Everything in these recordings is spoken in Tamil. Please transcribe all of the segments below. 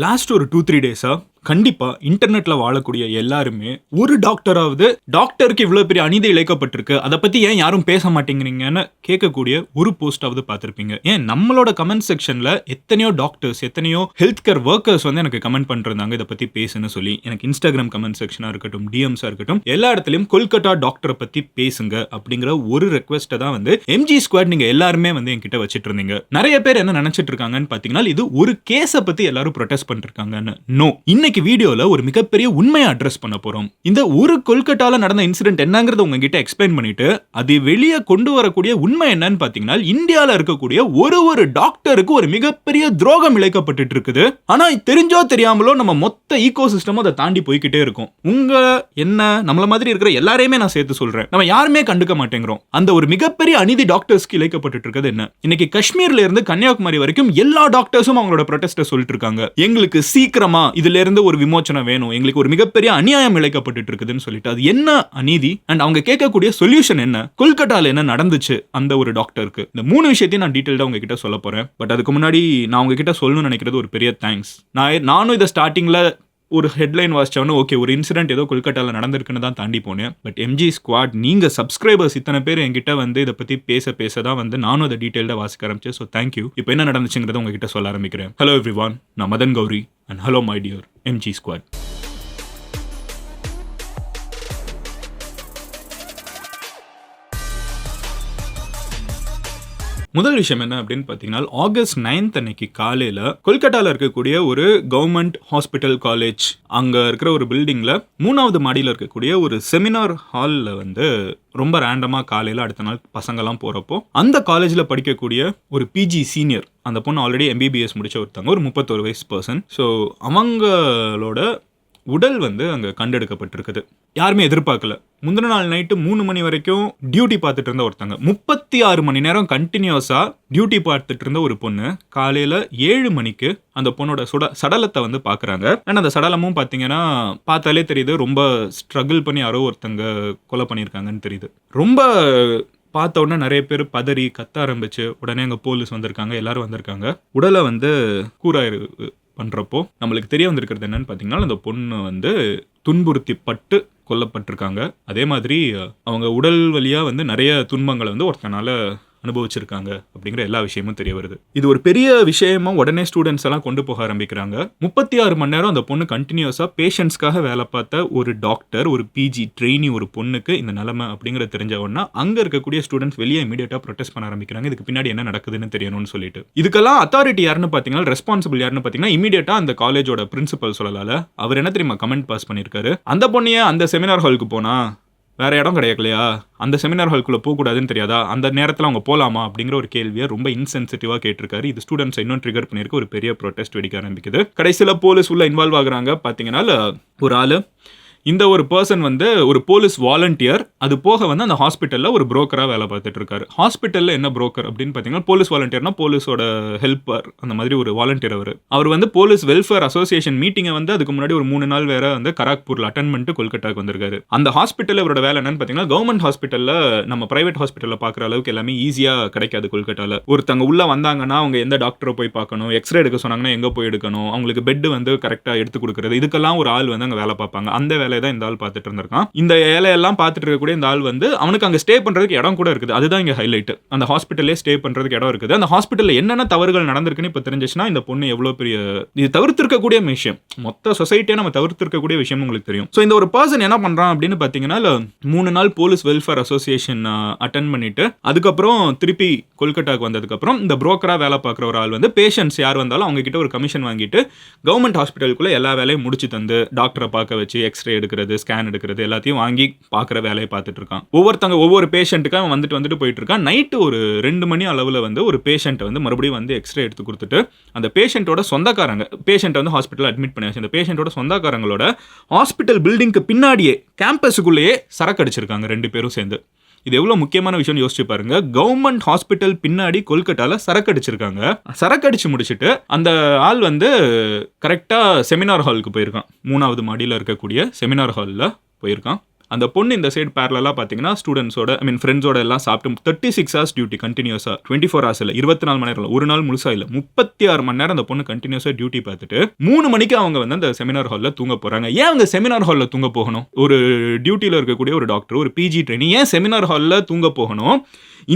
லாஸ்ட் ஒரு 2-3 டேஸா கண்டிப்பா இன்டர்நெட்ல வாழக்கூடிய எல்லாருமே ஒரு டாக்டராவது டாக்டருக்கு இவ்வளவு பெரிய அநீதி இழைக்கப்பட்டிருக்கு, அதை பத்தி ஏன் யாரும் பேச மாட்டேங்கிறீங்கன்னு கேட்கக்கூடிய ஒரு போஸ்டாவது பார்த்திருப்பீங்க. ஏன் நம்மளோட கமெண்ட் செக்ஷன்ல எத்தனையோ டாக்டர்ஸ், எத்தனையோ ஹெல்த் கேர் ஒர்க்கர்ஸ் வந்து எனக்கு கமெண்ட் பண்ணிருந்தாங்க இதை பத்தி பேசுன்னு சொல்லி. எனக்கு இன்ஸ்டாகிராம் கமெண்ட் செக்ஷனா இருக்கட்டும், டிஎம்ஸா இருக்கட்டும், எல்லா இடத்துலயும் கொல்கத்தா டாக்டரை பத்தி பேசுங்க அப்படிங்கிற ஒரு ரெக்வெஸ்ட்டை தான் வந்து எம்ஜி ஸ்குவாட் நீங்க எல்லாருமே வந்து என்கிட்ட வச்சிட்டு இருந்தீங்க. நிறைய பேர் என்ன நினைச்சிட்டு இருக்காங்கன்னு பாத்தீங்கன்னா, இது ஒரு கேஸை பத்தி எல்லாரும் ப்ரொடெஸ்ட் பண்ணிருக்காங்கன்னு. நோ, இன்னைக்கு வீடியோல ஒரு மிகப்பெரிய உண்மையை அட்ரஸ் பண்ண போறோம். இந்த ஒரு கொல்கட்டால நடந்த இன்சிடென்ட் என்னங்கறத உங்ககிட்ட எக்ஸ்பிளைன் பண்ணிட்டு அது வெளியே கொண்டு வரக்கூடிய உண்மை என்னன்னு பாத்தீங்கன்னா, இந்தியால இருக்கக்கூடிய ஒரு டாக்டருக்கு ஒரு மிகப்பெரிய துரோகம் இழைக்கப்பட்டு இருக்குது. ஆனா தெரிஞ்சோ தெரியாமலோ நம்ம மொத்த ஈகோ சிஸ்டமும் அதை தாண்டி போய்கிட்டே இருக்கும். உங்க என்ன நம்மள மாதிரி இருக்கிற எல்லாரையுமே நான் சேர்த்து சொல்றேன், நம்ம யாருமே கண்டுக்க மாட்டேங்கிறோம். அந்த ஒரு மிகப்பெரிய அநீதி டாக்டர்ஸ்க்கு இழைக்கப்பட்டு இருக்கிறது என்ன? இன்னைக்கு காஷ்மீர்ல இருந்து கன்னியாகுமரி வரைக்கும் எல்லா டாக்டர்ஸும் அவங்களோட ப்ரொடெஸ்ட சொல்லிட்டு இருக்காங்க. எங்களுக்கு சீக்கிரமா இதுல இருந்து ஒரு விமோச்சனம் வேணும், எங்களுக்கு ஒரு மிகப்பெரிய அநியாயம் இழைக்கப்பட்டு இருக்குதுன்னு சொல்லிட்டு. அது என்ன அநீதி அண்ட் அவங்க கேட்கக்கூடிய சொல்யூஷன் என்ன? கொல்கட்டால என்ன நடந்துச்சு அந்த ஒரு டாக்டருக்கு? இந்த 3 விஷயத்தையும் நான் டீடைல்டா உங்ககிட்ட சொல்ல போறேன். பட் அதுக்கு முன்னாடி நான் உங்ககிட்ட சொல்லணும்னு நினைக்கிறது ஒரு பெரிய தேங்க்ஸ். நானும் இதை ஸ்டார்டிங்ல ஒரு ஹெட்லைன் வாசிச்சவனு ஓகே ஒரு இன்சிடென்ட் ஏதோ கொல்கட்டால நடந்திருக்குன்னு தான் தாண்டி போனேன். பட் எம்ஜி ஸ்குவாட் நீங்க சப்ஸ்கிரைபர்ஸ் இத்தனை பேர் என்கிட்ட வந்து இதை பத்தி பேச தான் வந்து நானும் அதை டீடைல்டா வாசிக்க ஆரம்பிச்சேன். So thank you. இப்போ என்ன நடந்துச்சுங்கிறத உங்ககிட்ட சொல்ல ஆரம்பிக்கிறேன். ஹலோ எவ்ரிவான், நான் Madan Gowri and hello my dear MG squad. முதல் விஷயம் என்ன அப்படின்னு பார்த்தீங்கன்னா, ஆகஸ்ட் 9 அன்னைக்கு காலையில் கொல்கட்டாவில் இருக்கக்கூடிய ஒரு கவர்மெண்ட் ஹாஸ்பிட்டல் காலேஜ் அங்கே இருக்கிற ஒரு பில்டிங்கில் 3வது மாடியில் இருக்கக்கூடிய ஒரு செமினார் ஹாலில் வந்து ரொம்ப ரேண்டமாக காலையில் அடுத்த நாள் பசங்கள்லாம் போகிறப்போ அந்த காலேஜில் படிக்கக்கூடிய ஒரு பிஜி சீனியர், அந்த பொண்ணு ஆல்ரெடி எம்பிபிஎஸ் முடிச்ச ஒருத்தவங்க, ஒரு 31 வயசு பர்சன். ஸோ அவங்களோட உடல் வந்து அங்கே கண்டெடுக்கப்பட்டிருக்குது. யாருமே எதிர்பார்க்கல. முந்தின நாள் நைட்டு 3 மணி வரைக்கும் டியூட்டி பார்த்துட்டு இருந்த ஒருத்தங்க, 36 மணி நேரம் கண்டினியூஸா டியூட்டி பார்த்துட்டு இருந்த ஒரு பொண்ணு காலையில் 7 மணிக்கு அந்த பொண்ணோட சடலத்தை வந்து பார்க்குறாங்க. அண்ட் அந்த சடலமும் பார்த்தீங்கன்னா பார்த்தாலே தெரியுது ரொம்ப ஸ்ட்ரகிள் பண்ணி யாரோ ஒருத்தங்க கொலை பண்ணியிருக்காங்கன்னு தெரியுது. ரொம்ப பார்த்த உடனே நிறைய பேர் பதறி கத்த ஆரம்பிச்சு உடனே அங்கே போலீஸ் வந்திருக்காங்க, எல்லாரும் வந்திருக்காங்க. உடலை வந்து கூராயிரு பண்ணுறப்போ நம்மளுக்கு தெரிய வந்திருக்கிறது என்னன்னு பார்த்தீங்கன்னா, அந்த பொண்ணு வந்து துன்புறுத்தி பட்டு கொல்லப்பட்டிருக்காங்க. அதே மாதிரி அவங்க உடல் வழியாக வந்து நிறைய துன்பங்களை வந்து ஒருத்தனால அனுபவிச்சிருக்காங்க அப்படிங்கிற எல்லா விஷயமும் தெரிய வருது. இது ஒரு பெரிய விஷயமா உடனே ஸ்டூடெண்ட்ஸ் எல்லாம் கொண்டு போக ஆரம்பிக்கிறாங்க. 36 மணி நேரம் அந்த பொண்ணு கண்டினியூஸா பேஷண்ட்ஸ்க்காக வேலை பார்த்த ஒரு டாக்டர், ஒரு பிஜி ட்ரெயினி ஒரு பொண்ணுக்கு இந்த நிலைமை அப்படிங்கிறது தெரிஞ்ச உடனே அங்க இருக்கக்கூடிய ஸ்டூடெண்ட்ஸ் வெளியே இமீடியட்டா ப்ரொடெஸ்ட் பண்ண ஆரம்பிக்கிறாங்க. இதுக்கு பின்னாடி என்ன நடக்குதுன்னு தெரியணும்னு சொல்லிட்டு. இதுக்கெல்லாம் அத்தாரிட்டி யாருன்னு பாத்தீங்கன்னா, ரெஸ்பான்சிபிள் யாருன்னு பாத்தீங்கன்னா, இமீடியட்டா அந்த காலேஜோட பிரின்சிபல் சொல்லலால அவர் என்ன தெரியுமா கமெண்ட் பாஸ் பண்ணிருக்காரு, அந்த பொண்ணையே அந்த செமினார் ஹாலுக்கு போனா வேற இடம் கிடைக்கலையா, அந்த செமினார் ஹால்குள்ளே போகக்கூடாதுன்னு தெரியாதா, அந்த நேரத்தில் அவங்க போகலாமா அப்படிங்கிற ஒரு கேள்வியை ரொம்ப இன்சென்சிட்டிவாக கேட்டிருக்காரு. இது ஸ்டூடெண்ட்ஸை இன்னும் ட்ரிகர் பண்ணியிருக்கு. ஒரு பெரிய ப்ரொடெஸ்ட் வெடிக்க ஆரம்பிக்குது. கடைசியில் போலீஸ் உள்ள இன்வால்வ் ஆகுறாங்க. பார்த்தீங்கன்னா ஒரு ஆள், இந்த ஒரு பர்சன் வந்து ஒரு போலீஸ் வாலண்டியர், அது போக வந்து அந்த ஹாஸ்பிட்டலில் ஒரு புரோக்கராக வேலை பார்த்துட்டு இருக்காரு. ஹாஸ்பிட்டலில் என்ன புரோக்கர் அப்படின்னு பார்த்தீங்கன்னா, போலீஸ் வாலண்டியர்னா போலீஸோட ஹெல்ப்பர், அந்த மாதிரி ஒரு வாலண்டியர். அவர் வந்து போலீஸ் வெல்ஃபேர் அசோசியேஷன் மீட்டிங்கை வந்து அதுக்கு முன்னாடி ஒரு 3 நாள் வேற வந்து கராக்பூரில் அட்டன் பண்ணிட்டு கொல்கட்டாக்கு வந்திருக்காரு. அந்த ஹாஸ்பிட்டலில் இவரோட வேலை என்னன்னு பார்த்தீங்கன்னா, கவர்மெண்ட் ஹாஸ்பிட்டலில் நம்ம பிரைவேட் ஹாஸ்பிட்டலில் பார்க்குற அளவுக்கு எல்லாமே ஈஸியாக கிடைக்காது கொல்கட்டாவில். ஒருத்தங்க உள்ள வந்தாங்கன்னா அவங்க எந்த டாக்டரை போய் பார்க்கணும், எக்ஸ்ரே எடுக்க சொன்னாங்கன்னா எங்கே போய் எடுக்கணும், அவங்களுக்கு பெட் வந்து கரெக்டாக எடுத்து கொடுக்குறது, இதுக்கெல்லாம் ஒரு ஆள் வந்து அங்கே வேலை பார்ப்பாங்க. அந்த வேலை தான் இந்த ஆள் பார்த்துட்டு இருந்திருக்கான். இந்த வேலையெல்லாம் பார்த்துட்டு இருக்கக்கூடிய இந்த ஆள் வந்து அவனுக்கு அங்கே ஸ்டே பண்றதுக்கு இடம் கூட இருக்குது. அதுதான் இங்க ஹைலைட். அந்த ஹாஸ்பிட்டல்லே ஸ்டே பண்றதுக்கு இடம் இருக்குது. அந்த ஹாஸ்பிட்டல்ல என்னென்ன தவறுகள் நடந்திருக்குன்னு இப்ப தெரிஞ்சிச்சுன்னா, இந்த பொண்ணு எவ்வளவு பெரிய இது தவிர்த்திருக்கக்கூடிய விஷயம், மொத்த சொசைட்டியை நம்ம தவிர்த்திருக்கக்கூடிய விஷயம் உங்களுக்கு தெரியும். ஸோ இந்த ஒரு பர்சன் என்ன பண்றான் அப்படின்னு பாத்தீங்கன்னா, 3 நாள் போலீஸ் வெல்ஃபேர் அசோசியேஷன் அட்டன் பண்ணிட்டு அதுக்கப்புறம் திருப்பி கொல்கட்டாக்கு வந்ததுக்கு அப்புறம் இந்த புரோக்கரா வேலை பார்க்குற ஒரு ஆள் வந்து பேஷண்ட்ஸ் யார் வந்தாலும் அவங்க கிட்ட ஒரு கமிஷன் வாங்கிட்டு கவர்மெண்ட் ஹாஸ்பிட்டலுக்குள்ள எல்லா வேலையும் முடிச்சு தந்து டாக்டரை பார்க்க வச்சு எக்ஸ்ரே எடுக்கிறது, ஸ்கேன் எடுக்கிறது எல்லாத்தையும் வாங்கி பார்க்குற வேலையை பார்த்துட்டு இருக்கான். ஒவ்வொரு பேஷண்ட்டுக்கு அவன் வந்துட்டு போயிட்டு இருக்கான். நைட்டு ஒரு 2 மணி அளவில் வந்து ஒரு பேஷண்ட்டை வந்து மறுபடியும் வந்து எக்ஸ்ரே எடுத்து கொடுத்துட்டு அந்த பேஷண்ட்டோட சொந்தக்காரங்க, பேஷண்ட்டை வந்து ஹாஸ்பிட்டல் அட்மிட் பண்ணியாச்சு, அந்த பேஷண்ட்டோட சொந்தக்காரங்களோட ஹாஸ்பிட்டல் பில்டிங்க்கு பின்னாடியே கேம்பஸுக்குள்ளேயே சரக்கு அடிச்சிருக்காங்க 2 பேரும் சேர்ந்து. இது எவ்வளவு முக்கியமான விஷயம் யோசிச்சு பாருங்க. கவர்மெண்ட் ஹாஸ்பிட்டல் பின்னாடி கொல்கட்டால சரக்கு அடிச்சிருக்காங்க. சரக்கு அடிச்சு முடிச்சுட்டு அந்த ஆள் வந்து கரெக்டா செமினார் ஹாலுக்கு போயிருக்கான். 3வது மாடியில் இருக்கக்கூடிய செமினார் ஹாலில் போயிருக்கான். அந்த பொண்ணு இந்த சைடு பேரலா பார்த்தீங்கன்னா ஸ்டூடெண்ட்ஸோட ஃப்ரெண்ட்ஸோட எல்லாம் சாப்பிட்டு 36 hours டியூட்டி கண்டினியூஸா, 24 hours இல்லை, 24 மணி நேரம், ஒரு நாள் முழுசா இல்லை, 36 மணி நேரம் அந்த பொண்ணு கண்டினியூஸா டியூட்டி பார்த்துட்டு 3 மணிக்கு அவங்க வந்து அந்த செமினார் ஹாலில் தூங்க போறாங்க. ஏன் அவங்க செமினார் ஹாலில் தூங்க போகணும்? ஒரு டியூட்டியில் இருக்கக்கூடிய ஒரு டாக்டர், ஒரு பிஜி ட்ரெயினி ஏன் செமினார் ஹாலில் தூங்க போகணும்?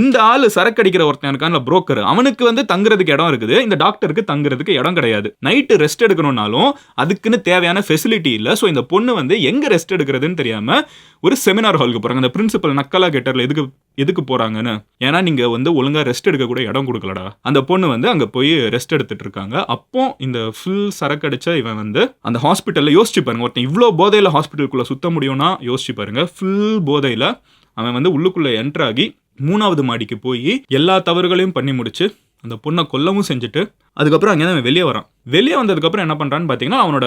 இந்த ஆளு சரக்கு அடிக்கிற ஒருத்தன் இருக்கான், புரோக்கர், அவனுக்கு வந்து தங்குறதுக்கு இடம் இருக்குது, இந்த டாக்டருக்கு தங்குறதுக்கு இடம் கிடையாது. நைட்டு ரெஸ்ட் எடுக்கணும்னாலும் அதுக்குன்னு தேவையான ஃபெசிலிட்டி இல்லை. ஸோ இந்த பொண்ணு வந்து எங்க ரெஸ்ட் எடுக்கிறதுன்னு தெரியாம ஒரு செமினார் ஹாலுக்கு போறாங்க. அந்த பிரின்சிபல் நக்கலா கேட்டர்ல எதுக்கு போறாங்கன்னு, ஏன்னா நீங்க வந்து ஒழுங்கா ரெஸ்ட் எடுக்க கூட இடம் கொடுக்கலடா. அந்த பொண்ணு வந்து அங்க போய் ரெஸ்ட் எடுத்துட்டு இருக்காங்க. அப்போ இந்த ஃபுல் சரக்கு அடிச்ச இவன் வந்து அந்த ஹாஸ்பிட்டல்ல யோசிச்சு பாருங்க, ஒருத்தன் இவ்வளோ போதையில ஹாஸ்பிட்டலுக்குள்ள சுத்த முடியும்னா யோசிச்சு பாருங்க. ஃபுல் போதையில அவன் வந்து உள்ளுக்குள்ள என்டர் ஆகி 3வது மாடிக்கு போய் எல்லா தவறுகளையும் பண்ணி முடிச்சு அந்த பொண்ணை கொல்லவும் செஞ்சுட்டு அதுக்கப்புறம் அங்கே அவன் வெளியே வரான். வெளியே வந்ததுக்கப்புறம் என்ன பண்ணுறான்னு பார்த்தீங்கன்னா அவனோட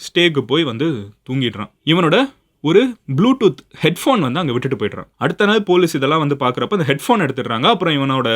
ஸ்டேக்கு போய் வந்து தூங்கிடுறான். இவனோட ஒரு ப்ளூடூத் ஹெட்ஃபோன் வந்து அங்கே விட்டுட்டு போய்ட்றான். அடுத்த நாள் போலீஸ் இதெல்லாம் வந்து பார்க்குறப்ப அந்த ஹெட்ஃபோன் எடுத்துடுறாங்க. அப்புறம் இவனோட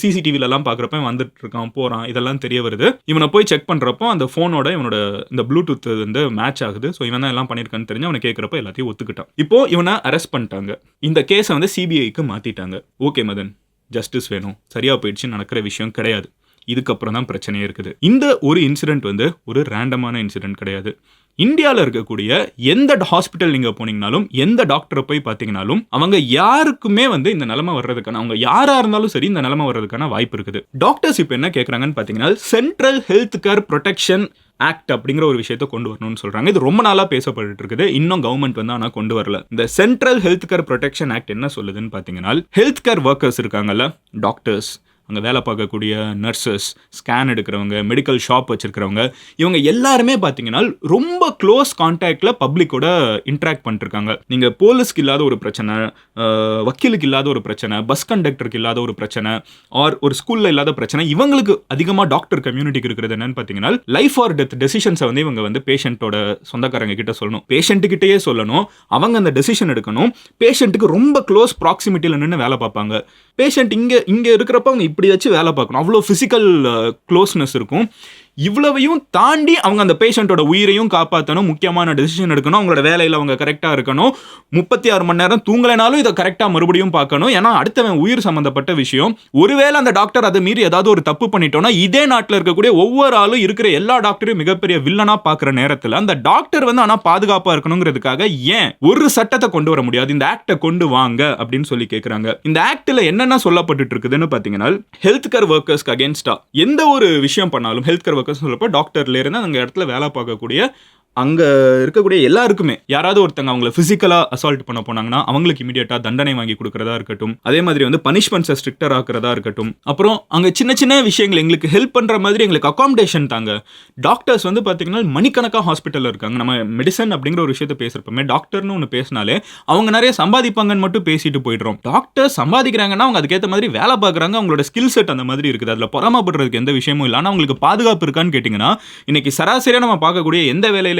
சிசிடிவிலலாம் பார்க்குறப்ப வந்துட்டு இருக்கான், போகிறான், இதெல்லாம் தெரிய வருது. இவனை போய் செக் பண்ணுறப்போ அந்த ஃபோனோட இவனோட இந்த ப்ளூடூத் வந்து மேட்ச் ஆகுது. ஸோ இவன் தான் எல்லாம் பண்ணியிருக்கான்னு தெரிஞ்சு அவனை கேட்குறப்ப எல்லாத்தையும் ஒத்துக்கிட்டான். இப்போ இவனை அரெஸ்ட் பண்ணிட்டாங்க. இந்த கேஸை வந்து சிபிஐக்கு மாற்றிட்டாங்க. ஓகே மதன், ஜஸ்டிஸ் வேணும், சரியாக போயிடுச்சு, நடக்கிற விஷயம் கிடையாது. இதுக்கப்புறம் தான் பிரச்சனையே இருக்குது. இந்த ஒரு இன்சிடென்ட் வந்து ஒரு ரேண்டமான இன்சிடென்ட் கிடையாது. இந்தியாவில் இருக்கக்கூடிய எந்த ஹாஸ்பிட்டல் நீங்கள் போனீங்கனாலும், எந்த டாக்டரை போய் பார்த்தீங்கனாலும், அவங்க யாருக்குமே வந்து இந்த நிலைமை வர்றதுக்கான, அவங்க யாராக இருந்தாலும் சரி, இந்த நிலைமை வர்றதுக்கான வாய்ப்பு இருக்குது. டாக்டர்ஸ் இப்போ என்ன கேட்குறாங்கன்னு பார்த்தீங்கன்னா, central health care protection act அப்படிங்கிற ஒரு விஷயத்தை கொண்டு வரணும்னு சொல்றாங்க. இது ரொம்ப நாளா பேசப்பட்டு இருக்குது. இன்னும் கவர்மெண்ட் வந்து ஆனால் கொண்டு வரல. இந்த central health care protection act என்ன சொல்லுதுன்னு பார்த்தீங்கன்னா, ஹெல்த் கேர் ஒர்க்கர்ஸ் இருக்காங்கல்ல, டாக்டர்ஸ், அங்கே வேலை பார்க்கக்கூடிய நர்சஸ், ஸ்கேன் எடுக்கிறவங்க, மெடிக்கல் ஷாப் வச்சிருக்கிறவங்க, இவங்க எல்லாருமே பார்த்தீங்கன்னா ரொம்ப க்ளோஸ் கான்டாக்டில் பப்ளிக்கோட இன்ட்ராக்ட் பண்ணிருக்காங்க. நீங்கள் போலீஸ்க்கு இல்லாத ஒரு பிரச்சனை, வக்கீலுக்கு இல்லாத ஒரு பிரச்சனை, பஸ் கண்டக்டருக்கு இல்லாத ஒரு பிரச்சனை, ஆர் ஒரு ஸ்கூலில் இல்லாத பிரச்சனை, இவங்களுக்கு அதிகமாக டாக்டர் கம்யூனிட்டிக்கு இருக்கிறது என்னன்னு பார்த்தீங்கன்னா, லைஃப் ஆர் டெத் டெசிஷன்ஸை வந்து இவங்க வந்து பேஷண்ட்டோட சொந்தக்காரங்க கிட்ட சொல்லணும், பேஷண்ட்டுக்கிட்டேயே சொல்லணும். அவங்க அந்த டெசிஷன் எடுக்கணும். பேஷண்ட்டுக்கு ரொம்ப க்ளோஸ் ப்ராக்சிமிட்டியில் நின்று வேலை பார்ப்பாங்க. பேஷண்ட் இங்கே இருக்கிறப்ப அவங்க இப்படி வச்சு வேலை பார்க்கணும். அவ்வளோ ஃபிசிக்கல் க்ளோஸ்னஸ் இருக்கும். இவ்வளவையும் தாண்டி அவங்க அந்த பேஷண்ட்டோட உயிரையும் காப்பாற்றணும், முக்கியமான டெசிஷன் எடுக்கணும், அவங்களோட வேலையில் அவங்க கரெக்டாக இருக்கணும், 36 மணி நேரம் தூங்கலைனாலும் இதை கரெக்டாக மறுபடியும் பார்க்கணும். ஏன்னா அடுத்தவன் உயிர் சம்மந்தப்பட்ட விஷயம். ஒருவேளை அந்த டாக்டர் அதை மீறி ஏதாவது ஒரு தப்பு பண்ணிட்டோம்னா, இதே நாட்டில் இருக்கக்கூடிய ஒவ்வொரு ஆளும் இருக்கிற எல்லா டாக்டரையும் மிகப்பெரிய வில்லனா பார்க்குற நேரத்தில் அந்த டாக்டர் வந்து ஆனால் பாதுகாப்பாக இருக்கணுங்கிறதுக்காக ஏன் ஒரு சட்டத்தை கொண்டு வர முடியாது? இந்த ஆக்டை கொண்டு வாங்க அப்படின்னு சொல்லி கேட்குறாங்க. இந்த ஆக்டில் என்னென்ன சொல்லப்பட்டு இருக்குதுன்னு பார்த்தீங்கன்னா, ஹெல்த் கேர் ஒர்க்கர்ஸ்க்கு அகேன்ஸ்டா எந்த ஒரு விஷயம் பண்ணாலும், ஹெல்த் கேர் சொல்லப்போ டாக்டர்ல இருந்து அந்த இடத்துல வேலை பார்க்கக்கூடிய அங்கே இருக்கக்கூடிய எல்லாருக்குமே, யாராவது ஒருத்தங்க அவங்களை ஃபிசிக்கலாக அசால்ட் பண்ண போனாங்கன்னா அவங்களுக்கு இமீடியட்டாக தண்டனை வாங்கி கொடுக்குறதா இருக்கட்டும், அதே மாதிரி வந்து பனிஷ்மெண்ட்ஸை ஸ்ட்ரிக்டர் ஆக்குறதா இருக்கட்டும், அப்புறம் அங்கே சின்ன சின்ன விஷயங்கள் எங்களுக்கு ஹெல்ப் பண்ணுற மாதிரி எங்களுக்கு அகாமடேஷன் தாங்க. டாக்டர்ஸ் வந்து பார்த்தீங்கன்னா மணிக்கணக்காக ஹாஸ்பிட்டலில் இருக்காங்க. நம்ம மெடிசன் அப்படிங்கிற ஒரு விஷயத்தை பேசுகிறப்பமே டாக்டர்னு ஒன்று பேசினாலே அவங்க நிறைய சம்பாதிப்பாங்கன்னு மட்டும் பேசிட்டு போயிடுறோம். டாக்டர் சம்பாதிக்கிறாங்கன்னா அவங்க அதுக்கேற்ற மாதிரி வேலை பார்க்குறாங்க, அவங்களோட ஸ்கில் செட் அந்த மாதிரி இருக்குது. அதில் பொறாமப்படுறதுக்கு எந்த விஷயமும் இல்லை. ஆனால் அவங்களுக்கு பாதுகாப்பு இருக்கான்னு கேட்டிங்கன்னா, இன்னைக்கு சராசரியாக நம்ம பார்க்கக்கூடிய எந்த வேலையில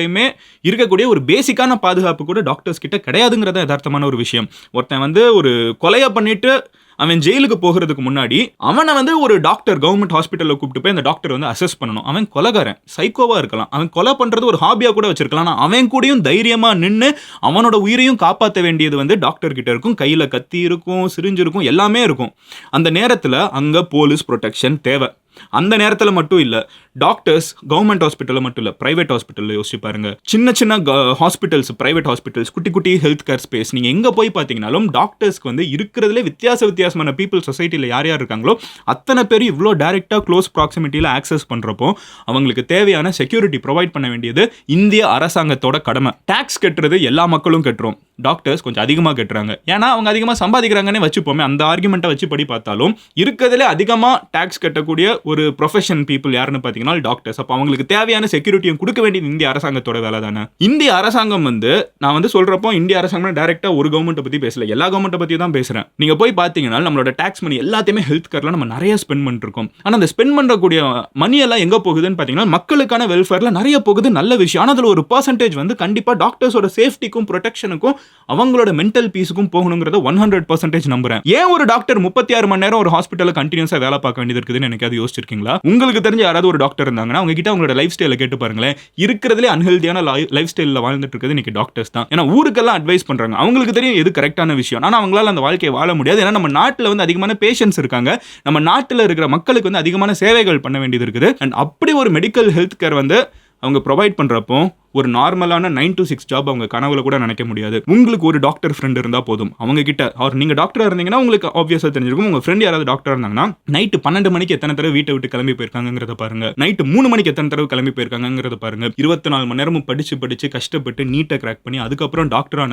இருக்கக்கூடிய ஒரு பேசிக்கான பாதுகாப்பு கூட டாக்டர்ஸ் கிட்ட கிடையாதுங்கிறத யதார்த்தமான ஒரு விஷயம். ஒருத்தன் வந்து ஒரு கொலையை பண்ணிட்டு அவன் ஜெயிலுக்கு போகிறதுக்கு முன்னாடி அவனை வந்து ஒரு டாக்டர் கவர்மெண்ட் ஹாஸ்பிட்டலில் கூப்பிட்டு போய் அந்த டாக்டர் வந்து அசஸ் பண்ணணும். அவன் கொலைகாரன், சைக்கோவா இருக்கலாம், அவன் கொலை பண்றது ஒரு ஹாபியா கூட வச்சிருக்கலாம். ஆனால் அவன் கூடயும் தைரியமா நின்று அவனோட உயிரையும் காப்பாற்ற வேண்டியது வந்து டாக்டர் கிட்ட இருக்கும். கையில கத்தி இருக்கும், சிரிஞ்சு இருக்கும், எல்லாமே இருக்கும். அந்த நேரத்தில் அங்க போலீஸ் ப்ரொடெக்ஷன் தேவை. அந்த நேரத்தில் மட்டும் இல்லை, டாக்டர்ஸ் கவர்மெண்ட் ஹாஸ்பிட்டலில் மட்டும் இல்லை, பிரைவேட் ஹாஸ்பிட்டலில் யோசிச்சு பாருங்க. சின்ன சின்ன ஹாஸ்பிட்டல்ஸ், பிரைவேட் ஹாஸ்பிட்டல்ஸ், குட்டி குட்டி ஹெல்த் கேர் ஸ்பேஸ், நீங்கள் எங்கே போய் பார்த்தீங்கன்னாலும் டாக்டர்ஸ்க்கு வந்து இருக்கிறதுல வித்தியாசமான பீப்புள் சொசைட்டியில் யார் யார் இருக்காங்களோ அத்தனை பேர் இவ்வளோ டைரெக்டாக க்ளோஸ் ப்ராக்சிமிட்டியில் ஆக்சஸ் பண்ணுறப்போ அவங்களுக்கு தேவையான செக்யூரிட்டி ப்ரொவைட் பண்ண வேண்டியது இந்திய அரசாங்கத்தோட கடமை. டாக்ஸ் கட்டுறது எல்லா மக்களும் கட்டுறோம், டாக்டர்ஸ் கொஞ்சம் அதிகமாக கட்டுறாங்க, ஏன்னா அவங்க அதிகமாக சம்பாதிக்கிறாங்கன்னே வச்சுப்போமே. அந்த ஆர்குமெண்ட்டை வச்சு படி பார்த்தாலும் இருக்கிறதுல அதிகமாக டாக்ஸ் கட்டக்கூடிய ஒரு ப்ரொஃபஷன் பீப்புள் யாருன்னு பார்த்தீங்கன்னா டாக்டர்ஸ். அப்போ அவங்களுக்கு தேவையான செக்யூரிட்டியும் கொடுக்க வேண்டியது இந்திய அரசாங்கத்தோட வேலை தானே. இந்திய அரசாங்கம் வந்து நான் வந்து சொல்றப்போ இந்திய அரசாங்கம் டைரக்டா ஒரு கவர்மெண்ட்டை பத்தி பேசல, எல்லா கவர்மெண்ட்டை பத்தி தான் பேசுறேன். நீங்க போய் பார்த்தீங்கன்னா நம்மளோட டாக்ஸ் மணி எல்லாத்தையுமே ஹெல்த் கேர்ல நம்ம நிறைய ஸ்பெண்ட் பண்ணிருக்கோம். ஆனால் அந்த ஸ்பெண்ட் பண்ணக்கூடிய மணி எல்லாம் எங்க போகுதுன்னு பார்த்தீங்கன்னா மக்களுக்கான வெல்ஃபேர்ல நிறைய போகுது, நல்ல விஷயம். ஆனால் அதில் ஒரு பர்சன்டேஜ் வந்து கண்டிப்பா டாக்டர்ஸோட சேஃப்டிக்கும் ப்ரொடெக்ஷனுக்கும் அவங்களோட மென்டல் பீஸுக்கும் போகணுங்கிறத 100% நம்புறேன். ஏன் ஒரு டாக்டர் 36 மணி நேரம் ஒரு ஹாஸ்பிட்டல்ல கண்டினியூஸா வேலை பார்க்க வேண்டியது இருக்குதுன்னு எனக்கு அது யோசிச்சிருக்கீங்களா? உங்களுக்கு தெரிஞ்ச யாராவது ஒரு டாக்டர் இருந்தாங்கன்னா அவங்க கிட்ட அவங்களோட லைஃப் ஸ்டைலை கேட்டு பாருங்களேன். இருக்கிறதுலே அன்ஹெல்தியான லைஃப் ஸ்டைலில் வாழ்ந்துட்டு இருக்குது இன்னைக்கு டாக்டர்ஸ் தான். ஏன்னா ஊருக்கெல்லாம் அட்வைஸ் பண்றாங்க, அவங்களுக்கு தெரியும் எது கரெக்டான விஷயம். ஆனால் அவங்களால அந்த வாழ்க்கையை வாழ முடியாது. ஏன்னா நம்ம நாட்டில் வந்து அதிகமான பேஷன்ஸ் இருக்காங்க, நம்ம நாட்டில் இருக்கிற மக்களுக்கு வந்து அதிகமான சேவைகள் பண்ண வேண்டியது இருக்குது. அண்ட் அப்படி ஒரு மெடிக்கல் ஹெல்த் கேர் வந்து அவங்க ப்ரொவைட் பண்றப்போ ஒரு நார்மலான 9 to 6 ஜாப் அவங்க கனவுல கூட நினைக்க முடியாது. உங்களுக்கு ஒரு டாக்டர் ஃப்ரெண்ட் இருந்தா போதும், அவங்க கிட்ட அவர் நீங்க டாக்டரா இருந்தீங்கன்னா உங்களுக்கு ஆப்வியஸா தெரிஞ்சிருக்கும். உங்க ஃப்ரெண்ட் யாராவது டாக்டரா இருந்தாங்கன்னா நைட்டு 12 மணிக்கு எத்தனை தடவை வீட்டை விட்டு கிளம்பி போயிருக்காங்கிறத பாருங்க, நைட்டு 3 மணிக்கு எத்தனை தடவை கிளம்பி போயிருக்காங்கிறத பாருங்க. 24 மணி நேரமும் படிச்சு கஷ்டப்பட்டு நீட்டை கிராக் பண்ணி அதுக்கப்புறம் டாக்டர்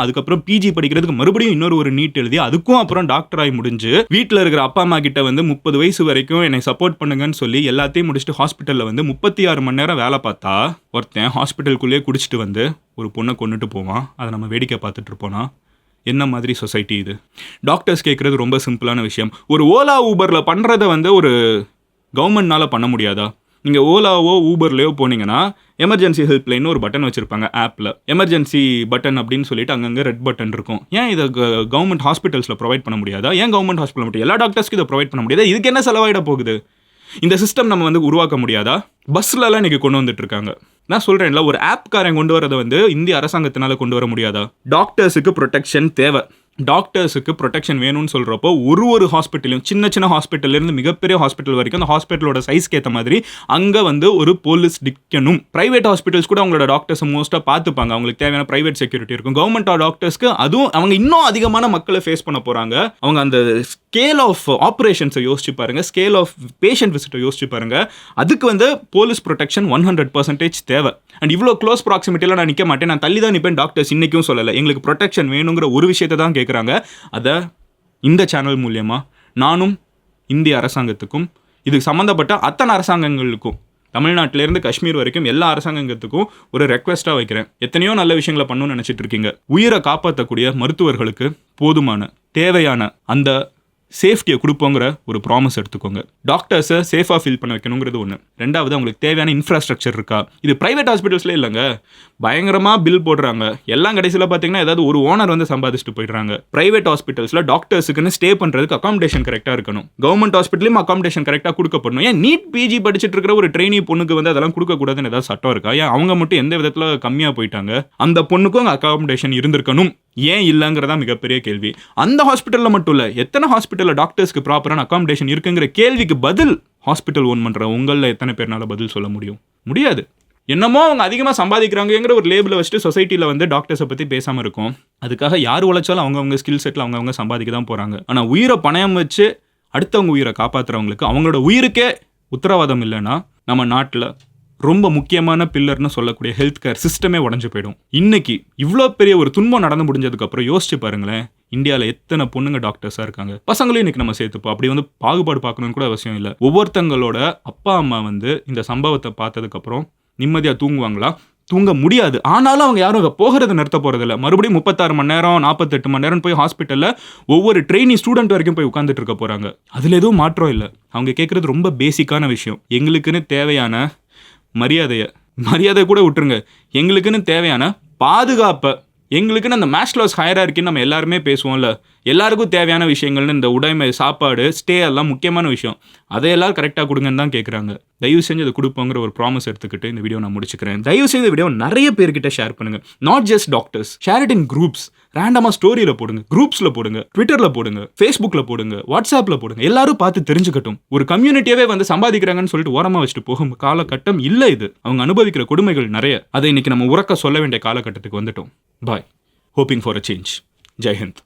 அதுக்கப்புறம் பிஜி படிக்கிறதுக்கு மறுபடியும் இன்னொரு ஒரு நீட் எழுதி அதுக்கும் அப்புறம் டாக்டர் ஆகி முடிஞ்சு வீட்டில் இருக்கிற அப்பா அம்மா கிட்ட வந்து 30 வயசு வரைக்கும் என்னை சப்போர்ட் பண்ணுங்கன்னு சொல்லி எல்லாத்தையும் முடிச்சுட்டு ஹாஸ்பிட்டல்ல வந்து 36 மணி நேரம் வேலை பார்த்தா ஒருத்தன் ஹாஸ்பிட்டலுக்குள்ளேயே குடிச்சிட்டு வந்து ஒரு பொண்ணை கொண்டுட்டு போவான். அதை நம்ம வேடிக்கை பார்த்துட்டு இருப்போனா என்ன மாதிரி சொசைட்டி இது? டாக்டர்ஸ் கேட்குறது ரொம்ப சிம்பிளான விஷயம். ஒரு ஓலா ஊபரில் பண்ணுறதை வந்து ஒரு கவர்மெண்ட்னால பண்ண முடியாதா? நீங்கள் ஓலாவோ ஊபர்லையோ போனீங்கன்னா எமர்ஜென்சி ஹெல்ப்லைன் ஒரு பட்டன் வச்சுருப்பாங்க ஆப்பில், எமர்ஜென்சி பட்டன் அப்படின்னு சொல்லிட்டு அங்கங்கே ரெட் பட்டன் இருக்கும். ஏன் இதை கவர்மெண்ட் ஹாஸ்பிட்டல்ஸில் ப்ரொவைட் பண்ண முடியாதா? ஏன் கவர்மெண்ட் ஹாஸ்பிட்டல் மட்டும் எல்லா டாக்டர்ஸ்க்கு இதை ப்ரொவைட் பண்ண முடியாதா? இதுக்கு என்ன செலவாயிட போகுது? இந்த சிஸ்டம் நம்ம வந்து உருவாக்க முடியாதா? பஸ்லலாம் இன்னைக்கு கொண்டு வந்துட்டு இருக்காங்க. நான் சொல்றேன்ல, ஒரு ஆப்காரன் கொண்டு வரதை வந்து இந்திய அரசாங்கத்தினால கொண்டு வர முடியாதா? டாக்டர்ஸுக்கு ப்ரொடெக்ஷன் தேவை. டாக்டர்ஸுக்கு ப்ரொடெக்ஷன் வேணும்னு சொல்கிறப்போ ஒரு ஹாஸ்பிட்டலையும் சின்ன ஹாஸ்பிட்டல்லேருந்து மிகப்பெரிய ஹாஸ்பிட்டல் வரைக்கும் அந்த ஹாஸ்பிட்டலோட சைஸ்க்கு ஏற்ற மாதிரி அங்கே வந்து ஒரு போலீஸ் நிற்கணும். ப்ரைவேட் ஹாஸ்பிட்டல்ஸ் கூட அவங்களோட டாக்டர்ஸை மோஸ்ட்டாக பார்த்துப்பாங்க, அவங்களுக்கு தேவையான ப்ரைவேட் செக்யூரிட்டி இருக்கும். கவர்மெண்ட் டாக்டர்ஸ்க்கு அதுவும் அவங்க இன்னும் அதிகமான மக்களை ஃபேஸ் பண்ண போகிறாங்க. அவங்க அந்த ஸ்கேல் ஆஃப் ஆப்ரேஷன்ஸை யோசிச்சு பாருங்க, ஸ்கேல் ஆஃப் பேஷண்ட் விசிட்டை யோசிச்சு பாருங்க. அதுக்கு வந்து போலீஸ் ப்ரொடெக்ஷன் 100% தேவை. அண்ட் இவ்வளோ க்ளோஸ் ப்ராக்சிமிட்டியில் நான் நிற்க மாட்டேன், நான் தள்ளி தான் நிற்பேன் டாக்டர்ஸ் இன்றைக்கும் சொல்லலை. எங்களுக்கு ப்ரொடெக்ஷன் வேணுங்கிற ஒரு விஷயத்தை தான் கேட்குறாங்க. அதை இந்த சேனல் மூலமா நானும் இந்திய அரசாங்கத்துக்கும் இதுக்கு சம்மந்தப்பட்ட அத்தனை அரசாங்கங்களுக்கும் தமிழ்நாட்டிலேருந்து காஷ்மீர் வரைக்கும் எல்லா அரசாங்கத்துக்கும் ஒரு ரெக்வெஸ்ட்டாக வைக்கிறேன். எத்தனையோ நல்ல விஷயங்களை பண்ணணும்னு நினச்சிட்டு இருக்கீங்க. உயிரை காப்பாற்றக்கூடிய மருத்துவர்களுக்கு போதுமான தேவையான அந்த சேஃப்டியை கொடுப்போங்கிற ஒரு ப்ராமிஸ் எடுத்துக்கோங்க. டாக்டர்ஸை சேஃபாக ஃபீல் பண்ண வைக்கணுங்கிறது ஒன்று. ரெண்டாவது, அவங்களுக்கு தேவையான இன்ஃப்ராஸ்ட்ரக்சர் இருக்கா? இது ப்ரைவேட் ஹாஸ்பிட்டல்ஸ்லேயே இல்லைங்க, பயங்கரமாக பில் போடுறாங்க. எல்லாம் கடைசியில் பார்த்தீங்கன்னா ஏதாவது ஒரு ஓனர் வந்து சம்பாதிச்சுட்டு போயிடுறாங்க. ப்ரைவேட் ஹாஸ்பிட்டல்ஸில் டாக்டர்ஸுக்குன்னு ஸ்டே பண்ணுறதுக்கு அகாமடேஷன் கரெக்டாக இருக்கணும். கவர்மெண்ட் ஹாஸ்பிட்டலையும் அகாமடேஷன் கரெக்டாக கொடுக்கப்படணும். ஏன் நீட் பிஜி படிச்சுட்டு இருக்கிற ஒரு ட்ரெயினி பொண்ணுக்கு வந்து அதெல்லாம் கொடுக்கக்கூடாதுன்னு ஏதாவது சட்டம் இருக்கா? ஏன் அவங்க மட்டும் எந்த விதத்தில் கம்மியாக போயிட்டாங்க? அந்த பொண்ணுக்கும் அங்கே அகாமடேஷன் இருந்திருக்கணும். ஏன் இல்லைங்கிறதா மிகப்பெரிய கேள்வி. அந்த ஹாஸ்பிட்டலில் மட்டும் இல்லை, எத்தனை ஹாஸ்பிட்டலில் டாக்டர்ஸ்க்கு ப்ராப்பரான அகாமடேஷன் இருக்குங்கிற கேள்விக்கு பதில் ஹாஸ்பிட்டல் ஓன் பண்ணுற உங்களில் எத்தனை பேர்னால பதில் சொல்ல முடியாது. என்னமோ அவங்க அதிகமாக சம்பாதிக்கிறாங்கிற ஒரு லேபிளை வச்சுட்டு சொசைட்டியில் வந்து டாக்டர்ஸை பற்றி பேசாமல் இருக்கும். அதுக்காக யார் உழைச்சாலும் அவங்கவுங்க ஸ்கில் செட்டில் அவங்கவுங்க சம்பாதிக்க தான் போகிறாங்க. ஆனால் உயிரை பணயம் வச்சு அடுத்தவங்க உயிரை காப்பாற்றுறவங்களுக்கு அவங்களோட உயிருக்கே உத்தரவாதம் இல்லைன்னா நம்ம நாட்டில் ரொம்ப முக்கியமான பில்லர்னு சொல்லக்கூடிய ஹெல்த் கேர் சிஸ்டமே உடஞ்சு போயிடும். இன்னைக்கு இவ்வளோ பெரிய ஒரு துன்பம் நடந்து முடிஞ்சதுக்கப்புறம் யோசிச்சு பாருங்களேன், இந்தியாவில் எத்தனை பொண்ணுங்க டாக்டர்ஸாக இருக்காங்க. பசங்களையும் இன்னைக்கு நம்ம சேர்த்துப்போம். அப்படி வந்து பாகுபாடு பார்க்கணும்னு கூட அவசியம் இல்லை. ஒவ்வொருத்தங்களோட அப்பா அம்மா வந்து இந்த சம்பவத்தை பார்த்ததுக்கப்புறம் நிம்மதியாக தூங்குவாங்களா? தூங்க முடியாது. ஆனாலும் அவங்க யாரும் அங்கே போகிறத நிறுத்த போகிறதில்ல. மறுபடியும் 36 மணி நேரம் 48 மணி நேரம் போய் ஹாஸ்பிட்டலில் ஒவ்வொரு ட்ரெயினி ஸ்டூடெண்ட் வரைக்கும் போய் உட்காந்துட்டு இருக்க போகிறாங்க. அதில் எதுவும் மாற்றம் இல்லை. அவங்க கேட்குறது ரொம்ப பேசிக்கான விஷயம். எங்களுக்குன்னு தேவையான மரியாதை கூட விட்டுருங்க, எங்களுக்குன்னு தேவையான பாதுகாப்பை, எங்களுக்குன்னு அந்த மேஸ்லோஸ் ஹையரார்க்கின்னு நம்ம எல்லாருமே பேசுவோம்ல, எல்லாருக்கும் தேவையான விஷயங்கள்னு இந்த உடைமை, சாப்பாடு, ஸ்டே எல்லாம் முக்கியமான விஷயம். அதையெல்லாம் கரெக்டாக கொடுங்கன்னு தான் கேட்குறாங்க. தயவு செஞ்சு அதை கொடுப்போங்கிற ஒரு ப்ராமிஸ் எடுத்துக்கிட்டு இந்த வீடியோ நான் முடிச்சுக்கிறேன். தயவு செஞ்சு இந்த வீடியோ நிறைய பேர்கிட்ட ஷேர் பண்ணுங்க. Not just doctors, share it in groups. ரேண்டமாக ஸ்டோரியில் போடுங்க, குரூப்ஸில் போடுங்க, ட்விட்டரில் போடுங்க, ஃபேஸ்புக்கில் போடுங்க, வாட்ஸ்அப்பில் போடுங்க. எல்லாரும் பார்த்து தெரிஞ்சுக்கட்டும். ஒரு கம்யூனிட்டியாவே வந்து சம்பாதிக்கிறாங்கன்னு சொல்லிட்டு ஓரமாக வச்சுட்டு போகும் காலகட்டம் இல்லை இது. அவங்க அனுபவிக்கிற கொடுமைகள் நிறைய. அதை இன்னைக்கு நம்ம உறக்க சொல்ல வேண்டிய காலகட்டத்துக்கு வந்துட்டோம். பாய். Hoping for a change. Jai Hind.